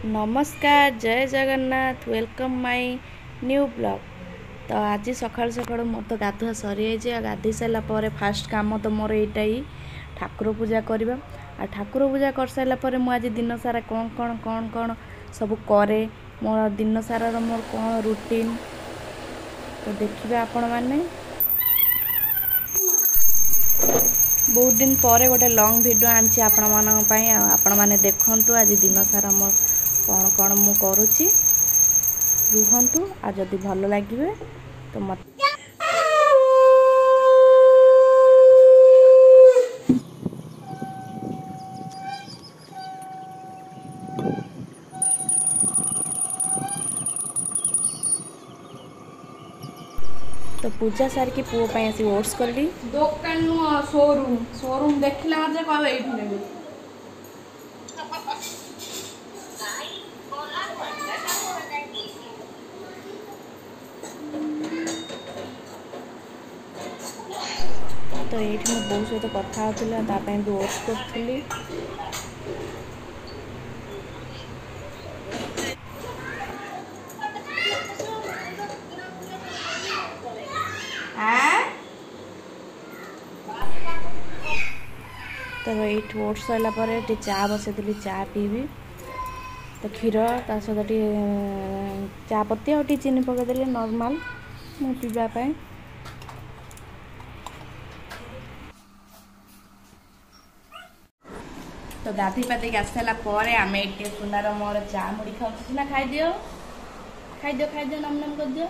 नमस्कार जय Jagannath welcome my new blog. तो आज सकाल सकाल मोर तो गाधुआ सरी जाए गाधे सारापर फास्ट काम तो मोर यहीटा ही ठाकुर पूजा करवा। आ ठाकुर पूजा कर सारापर मुझे दिन सारा कौन कौन कौन कौन सब करे मोर दिन सारा मोर कौन रूटीन तो देखिए आपण मैंने बहुत दिन पर गोटे लॉन्ग वीडियो आनी आपण मैंने देखंतु आज दिन सारा मोर कौन कौन मु करुच्ची रुहंतु आ जदि भल लगे तो मत तो पूजा सार की पुओ आसी ओट्स कली दुकान शोरूम शोरूम देखला मत कह ये तो ये बहुत सहित कथा भी ओट्स करी तो ये ओट्स सरला चा बसई चा पीबी तो क्षीर ता सहित चा पत्ती और चीनी पकईदे नॉर्मल मु पीवाई। तो गाधी पाती आस सारापर आम ये सुनार मोर चा मुड़ी खाऊ सुना खाईदियो नम नम कर दियो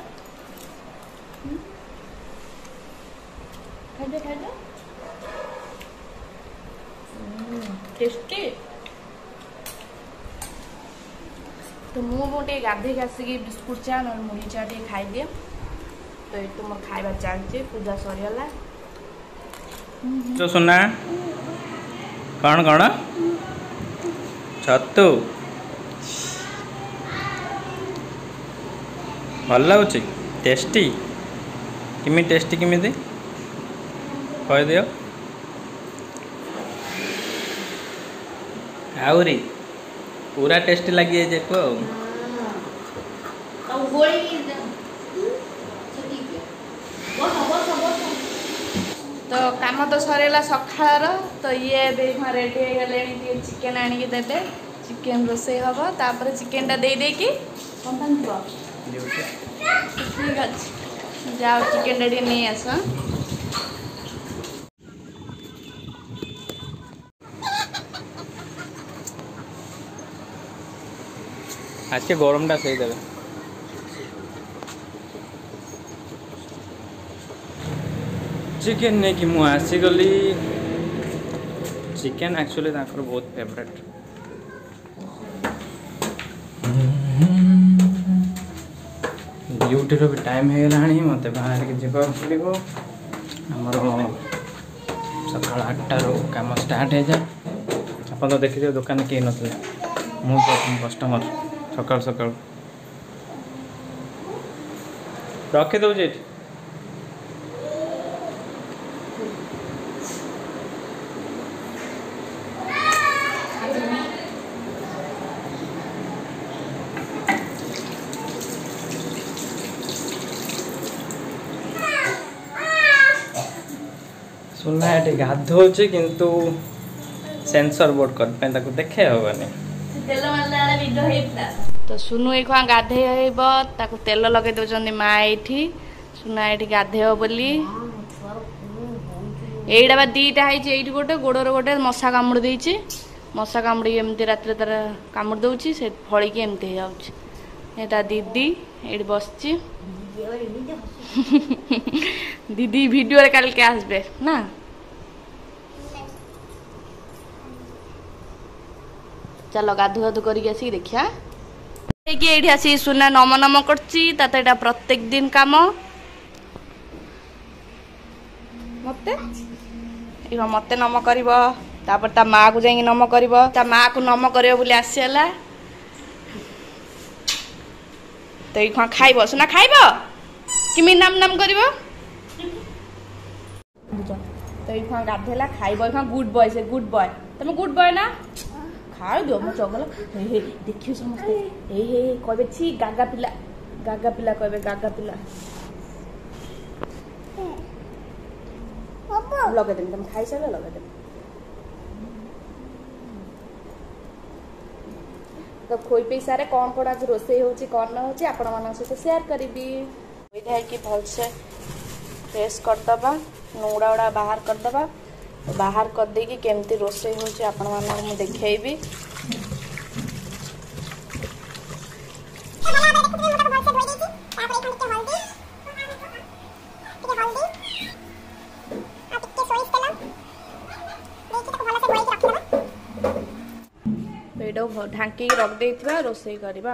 खाईदियो टेस्टी। तो मुझे गाधे आसिक बिस्कुट चा न मुढ़ी चा खाई दिए। तो ये तो मोर खाइबा चलती पूजा सरीगला तो सुना कौन कौन छतु भल लगुच टेस्टी किमी टेस्टी किमी कह दियो आउरी पूरा टेस्टी लगी देखो तो काम तो सरीगला सकाळ तो ये रेडी हो गले चिकेन आनिक देते चिकेन रोसे हम तापर चिकेन टा दे देकी ठीक अच्छे जाओ चिकेन टा नहीं आस। आज के गरम टा सही देवे चिकेन नहीं कि मुझे आसीगली चिकेन एक्चुअली बहुत फेवरेट ड्यूटी भी टाइम हो गला मत बाहर के जीवा पड़ो आमर सका 8टारू काम स्टार्ट हो जाए आप तो देखिए दुकान कहीं नथिले मु कस्टमर सकाल सकाल रखी दौजे सुना ये गाधो किंतु सेंसर बोर्ड कर देखे हेनी तो सुनु एक गाधे तेल लगे दौरान माँ ये सुना ये गाधे बोली यहीटा बा दीटा है गोटे गोड़र गोटे मशा कामुड़ देती मशा कामुड़ी एमती रात तार कामुड़ दौची से फलिकी एमती हो जाता दीदी ये बस दीदी वीडियो काल के आसबे ना चलो गाधु गाधु करके देखिया ये आसी सुना नम नम कर प्रत्येक दिन काम मत नम कर ता माँ को जाइए नम कर माँ को नम कर बोली आसीगला तो ये खाइब सुना खाइब किमी नाम नाम कर तो ये गाधेला खाइब गुड बॉय से गुड बॉय तुम गुड बॉय ना खाओ दियो मो चगल हे देखियो समस्ते हे कहबे छी गागा पिला कहबे गागा पिला लगे देम तुम खाई सारे लगे देम तो खोई पे सारे कौन आज रोसे होची कौन न होची आपण मानक सहित शेयर करबी विधाय कि भल से फ्रेश कर दबा नोड़ा उड़ा बाहर कर दबा बाहर कर दे कि केमती रोसे होची आपण मानक मु देखेबी ढांकी रख देथिबा रोसे करबा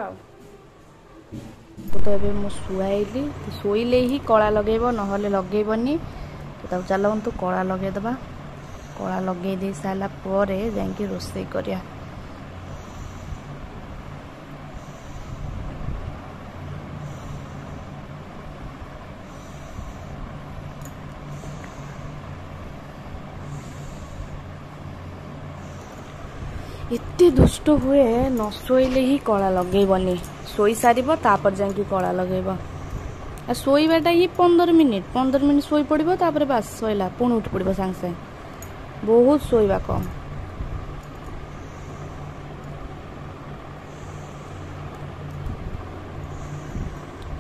तो एबे मु सुआइली सोइले ही कला लगेबो नहले लगेबनी तो चलो तू कला लगे दबा कला लगे दे साला परे जांकी रोसे करिया एते दुष्ट हुए न शोइले ही कला लगेबनी शोई सारिबो तापर जांकी कला लगेबो आ शोइबाटा ही 15 मिनिट शोई पड़िबो तापर बस सोइला पुण उठ पड़िबो सांग सांग बहुत शोइबा कम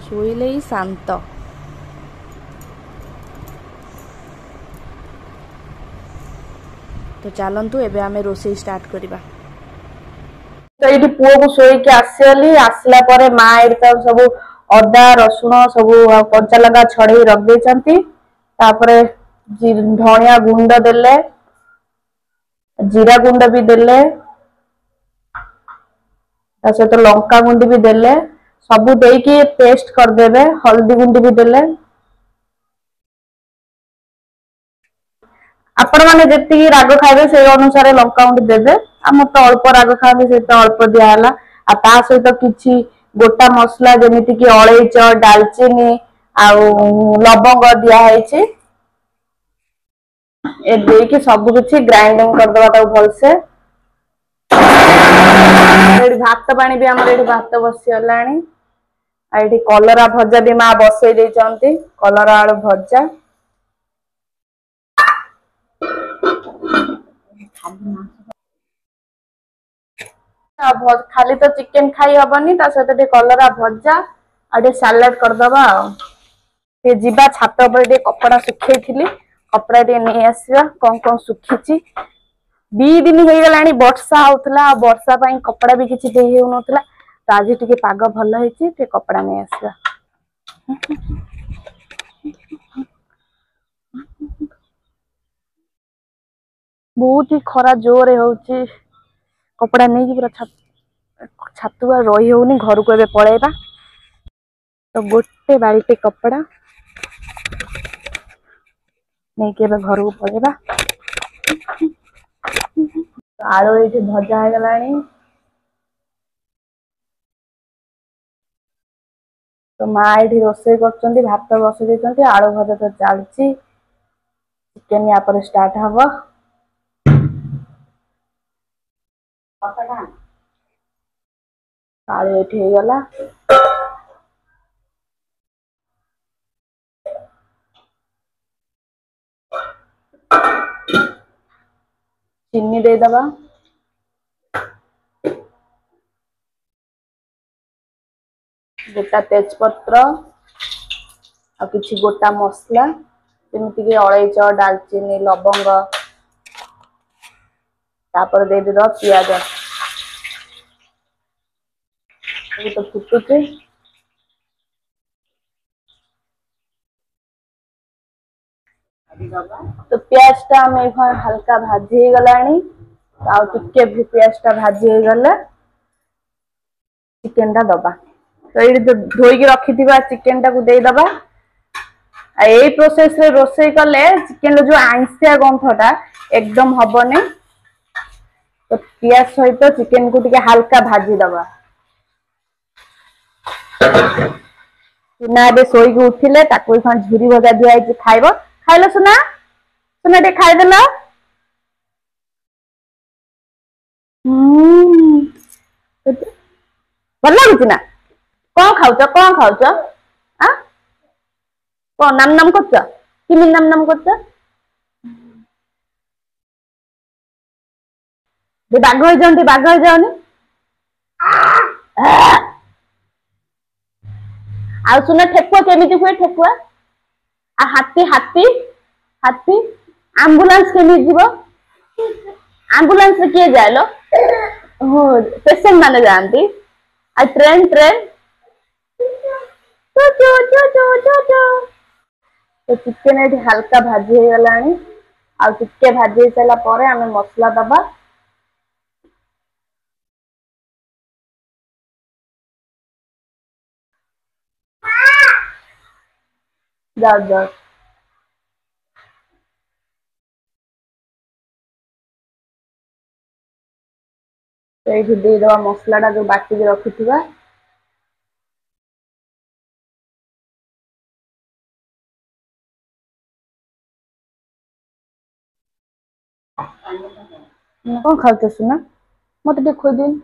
शोइले ही शांत तो चलतु एबे आमे रोसे स्टार्ट करिबा तो ये पुओ को शोक आसली आसला परे माँ ये सब अदा रसुण सब कंचा लगा छड़े रख दे धनिया गुंड देले जीरा गुंड भी देले सहित लंका गुंड भी देले सब देकी पेस्ट करदेवे हल्दी गुंड भी देले आपण मैंने जी राग खाइबे से अनुसार लंका गुंड देवे आम तो अल्प राग खाते से तो अल्प दिहला आ सहित किछि गोटा मसला जमीती कि अलैच डालचीनी आउ लवंग दिखाई ए सब किछि ग्राइंडिंग करदे भलसे भात पानी भी आम भात बसीगला कलरा भजा भी माँ बसई देइचंती कलरा आलू भजा खाली तो चिकेन खाई हबनी सहित कलरा भजा आ सालाड करदबा जीवा छात पर कपड़ा सुखे कपड़ा नहीं आसवा कौन कौन सुखी 2 दिन हो गला वर्षा होता वर्षा कपड़ा भी किसी दे हो तो आज टे पाग भल है कपड़ा नहीं आसवा बहुत ही खरा जोर हो कपड़ा नहीं पूरा छातुआ रही होनी घर को पलैबा तो गोटे बाल्टी कपड़ा नहीं के घर को पलैबा आलू ये भजा हो गला तो माँ ये रोसे कर भात बसई देते आलू भजा तो चलती चिकेन या पर स्टार्ट हम आलू ये गला चीनी दे दबा गोटा तेजपत्र आ किछि गोटा मसला जमीती कि अलैच डालचीनी लवंग तापर दे दे पियाज तो फुटुचे तो प्याज टा हल्का भाजी गलानी टिके भी प्याज टा भाजी गले चिकेन टा दबा तो ये धोईकी रखि चिकेन टा को दे दबा यही प्रोसेस रे रोसे कले चिकेन जो आइंसिया गंधटा एकदम हबने तो प्याज सहित चिकेन को टिके हल्का भाजी दबा सुना ए शोक उठिले झुरी भजा दिखाई खाइब खाइल सुना सुना खाईदेला ଭଲ ଲାଗୁଛି ନା? କଣ ଖାଉଛ ଆ କଣ ନାମ ନାମ କରୁଛ? କିମିତି ନାମ ନାମ କରୁଛ? ବାଘ ହେଇଯାଅନି। ଆଉ ସୁନା ଠେକୁଆ କେମିତି ହୁଏ ଠେକୁଆ? ଆଉ ହାତୀ ଆମ୍ବୁଲାନ୍ସ କେମିତି ଯିବ? ଆମ୍ବୁଲାନ୍ସ ରେ କିଏ ଯାଏ ଲୋ? ଓହୋ ପେସେଣ୍ଟ ମାନେ ଯାଆନ୍ତି। ଆଉ ଟ୍ରେନ ତ ଚିକେନ ଏଠି ହାଲକା ଭାଜି ହେଇଗଲାଣି। ଆଉ ଟିକେ ଭାଜି ହେଇ ସାରିଲା ପରେ ଆମେ ମସଲା ଦବା। ଯାଅ ସେଇଠି ଦେଇଦବା ମସଲା ଟା ଯୋଉ ବାଟିକି ରଖିଥିବା। କଣ ଖାଉଛ ସୁନା? ମତେ ଟିକେ ଖୋଇଦିଅନି।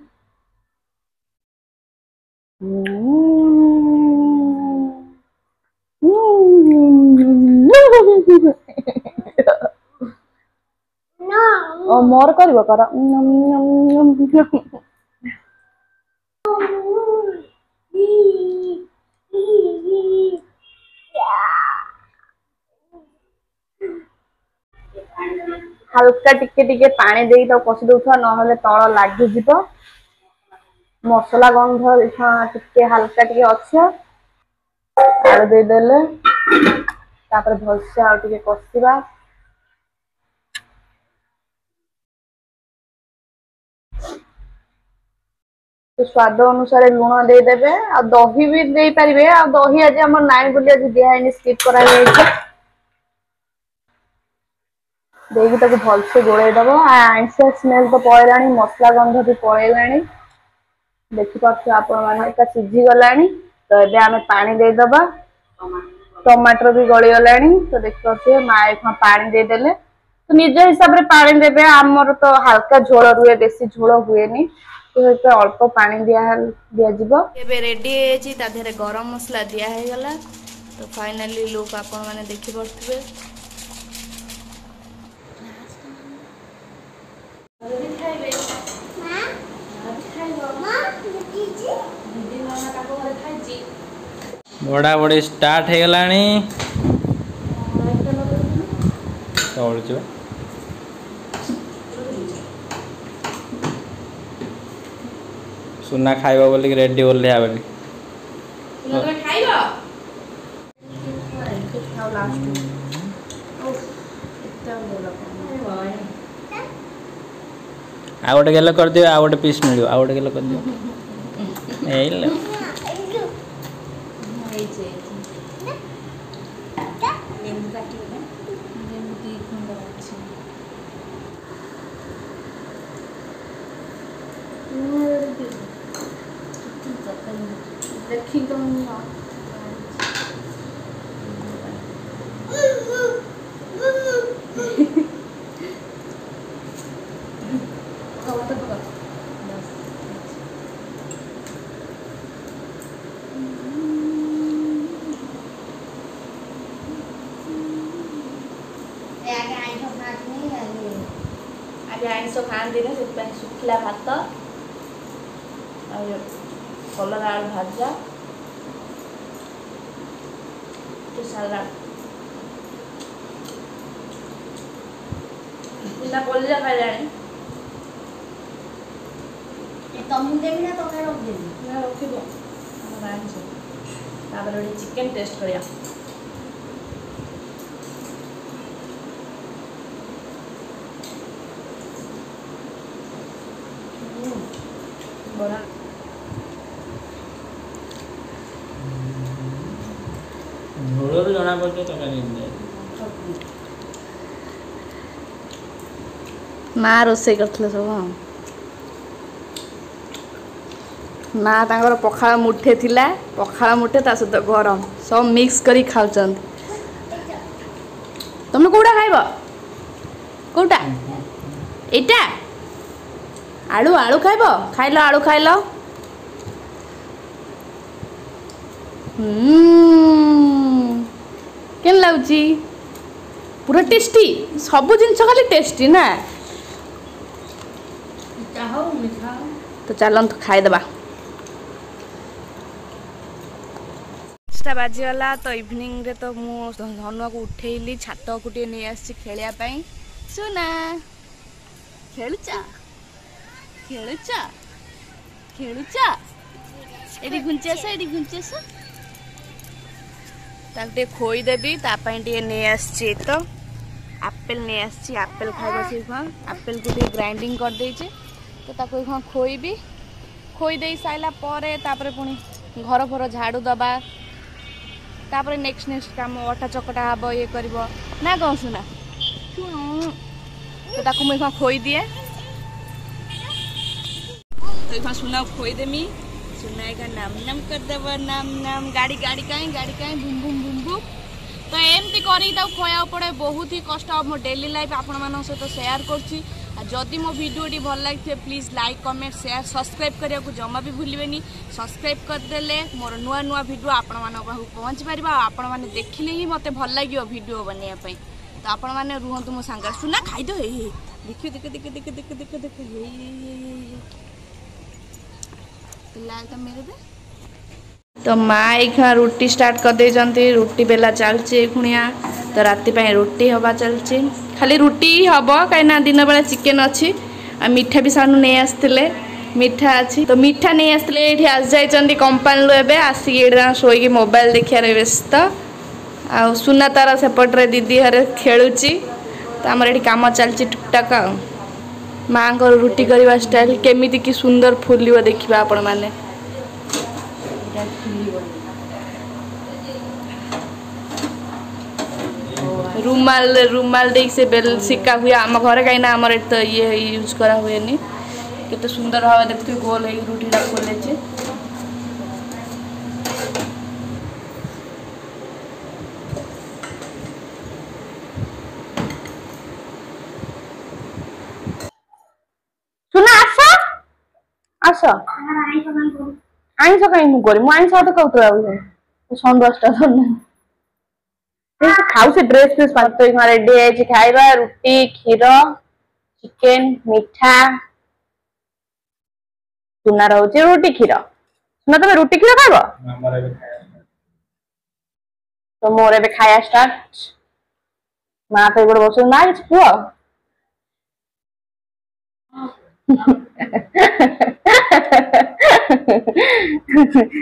ମୋର କରିବ କର। ହାଲକା ଟିକେ ପାଣି ଦେଇକି ତାକୁ କଷି ଦଉଥିବା, ନହେଲେ ତଳ ଲାଗିଯିବ। ମସଲା ଗନ୍ଧ ଟିକେ ହାଲକା ଟିକେ ଅଛି। ଆଳୁ ଦେଇଦେଲେ ତାପରେ ଭଲସେ ଆଉ ଟିକେ କଷିବା। ସ୍ଵାଦ ଅନୁସାରେ ଲୁଣ ଦେଇଦେବେ, ଆଉ ଦହି ବି ଦେଇପାରିବେ। ଆଉ ଦହି ଆଜି ଆମର ନାଇଁ ବୋଲି ଆଜି ଦିଆହେଇନି, ସ୍କିପ୍ କରାଯାଇଛି। ଦେଇକି ତାକୁ ଭଲସେ ଗୋଳେଇ ଦବ। ଆଇଁଷ ସ୍ମେଲ ତ ପଳେଇଲାଣି, ମସଲା ଗନ୍ଧ ବି ପଳେଇଲାଣି। ଦେଖିପାରୁଥିବେ ଆପଣ ମାନେ ଏଟା ସିଝି ଗଲାଣି। ତ ଏବେ ଆମେ ପାଣି ଦେଇଦବା। ଟମାଟର ବି ଗଳିଗଲାଣି। ତ ଦେଖିପାରୁଥିବେ ମା ଏଇକ୍ଷିଣା ପାଣି ଦେଇଦେଲେ। ତ ନିଜ ହିସାବରେ ପାଣି ଦେବେ। ଆମର ତ ହାଲକା ଝୋଳ ରୁହେ, ବେଶୀ ଝୋଳ ହୁଏନି। ତ ଅଳ୍ପ ପାଣି ଦିଆଯିବ। ଏବେ ରେଡି ହେଇଯାଇଛି, ତା ଦେହରେ ଗରମ ମସଲା ଦିଆ ହେଇଗଲା। ତ ଫାଇନାଲି ଲୁକ୍ ଆପଣ ମାନେ ଦେଖିପାରୁଥିବେ। ବଢ଼ା ବଢ଼ି ଷ୍ଟାର୍ଟ ହେଇଗଲାଣି। ସୁନା ଖାଇବ ବୋଲିକି ରେଡି ଓହ୍ଲେଇବା ବୋଲି। ଆଉ ଗୋଟେ ଗେଲ କରିଦିଅ, ଆଉ ଗୋଟେ ପିସ୍ ମିଳିବ। ଆଉ ଗୋଟେ ଗେଲ କରିଦିଅ। ହେଇଲୋ। देखी तो आगे आइंस खाती ना से शुखला भात कलरा आलू भाजा सालाड कलिजा खाइलानी तमु देवी ना तो रखदेवी ना रखिबो हम आइंस तापर ओडी चिकन टेस्ट करिया बड़ा ଝୋଳରୁ ଜଣା ପଡୁଛି ତରକାରୀ ମା ରୋଷେଇ କରିଥିଲେ ସବୁ ମା ତାଙ୍କର ପଖାଳ ମୁଠେ ଥିଲା ପଖାଳ ମୁଠେ ତା ସହିତ ଗରମ ସବୁ ମିକ୍ସ କରି ଖାଉଛନ୍ତି ତମେ କୋଉଟା ଖାଇବ କୋଉଟା ଏଇଟା आलू आलू खाइब खाइल आलू खाइल केन लाଗୁଛି पूरा टेस्टी सब जिन खाली टेस्टी ना तो चलत खाईदबा 5टा बाजीगला तो इवनिंग रे तो मु धनुआ को उठेली छात को टे नहीं आसी खेलिया पाई सुना खेलुचा खेलुचा खेलुचा एडी घुंचेस ताकटे खोई देबी तापाई टे नहीं आसी तो एप्पल नहीं आसी एप्पल खाइबा से एप्पल को टे ग्राइंडिंग कर देचे तो ताको खोईबी खोई दे साइला परे तापरे पुनी घर फर झाड़ू दबा तापरे नेक्स्ट काम अटा चकटा हम ये कर ना कौन सुना तो ताको मुझे खोई दिए तो ये सुना खोई देमी सुना का नाम नाम कर देव नाम नाम गाड़ी गाड़ी कहीं बुम बुम बुम बुम तो एमती कर खोया पड़े बहुत ही कष्ट मो डेली लाइफ आपण मान सहित शेयर करछि जदि मो वीडियो भल लगे please like comment share subscribe करने को जमा भी भूलें सब्सक्राइब करदेले मोर नुआ नुआ वीडियो आपण मान पहुँच पार आपण मैंने देखिले ही मत भल लगे वीडियो बनवाई तो आपण मैंने रुहतु मो सांग सुना खाईद देख देख देख देख देख देख देख मेरे दे तो माँ यहाँ रुटी स्टार्ट कर दे रुटी बेला चलती खुणिया तो राति रुटी हवा चलती खाली रुटी हम कहीं दिन बेला चिकेन अच्छी आ मिठा भी सानू नहीं आसते मिठा अच्छी तो मिठा नहीं आसते ये आस जाइए कंपानी एवं आसिक शोक मोबाइल देखा व्यस्त आ सुना तार सेपटे दीदी हरे खेलुची तो आमर ये कम चलती टुकटाक माँ को रुटी करवा स्टाइल केमिति की सुंदर फुलिव देखा आपण मैंने रुमाल रुमाल दे से बेल सिक्का हुए आम घर कहीं आम तो ये यूज करा हुए केते सुंदर भाव देखते गोल है रुटीटा खोले सुना आस आस आईस कहीं मुझे आईस तो कहते सन्दासटा खाऊ से ड्रेस फ्रेस तो रेडी है खाइबा रुटी क्षीर चिकेन मिठा सुना रोचे रुटी क्षीर सुना तुम रुटी क्षीर खाइब तो मोर ए खाया स्टार्ट माँ तो गोटे बस ना कि पुआ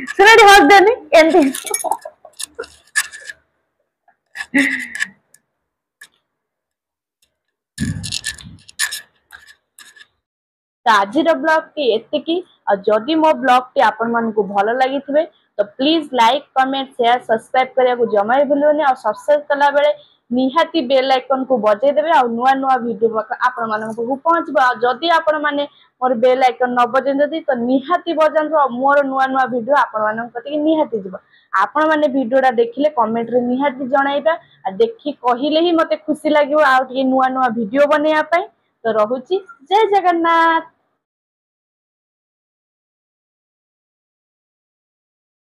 सुना हस देनी एमती तो आज ब्लॉग टी एतिकी जदि मो ब्लॉग टी आपण मानकु भल लगी तो please like comment share subscribe करने को जमा भी भूलनी और सब्सक्राइब कला बेले निहाती बेल आइकन को बजाई देबे और नुआ नुआ वीडियो आपण मानकु पहुंचबा जदि आपण माने मोर बेल आइकन न बजाई तो निहाती बजाନ୍ତୁ मोर नुआ नुआ वीडियो आपण मानक कति निहाती जीव आपण माने वीडियोटा देखिले कमेंट रे निहाती जणाइबा आ देखि कहिले ही मते खुशी लागिवो आ नुआ नुआ वीडियो बनेया पई तो रहुची जय जगन्नाथ।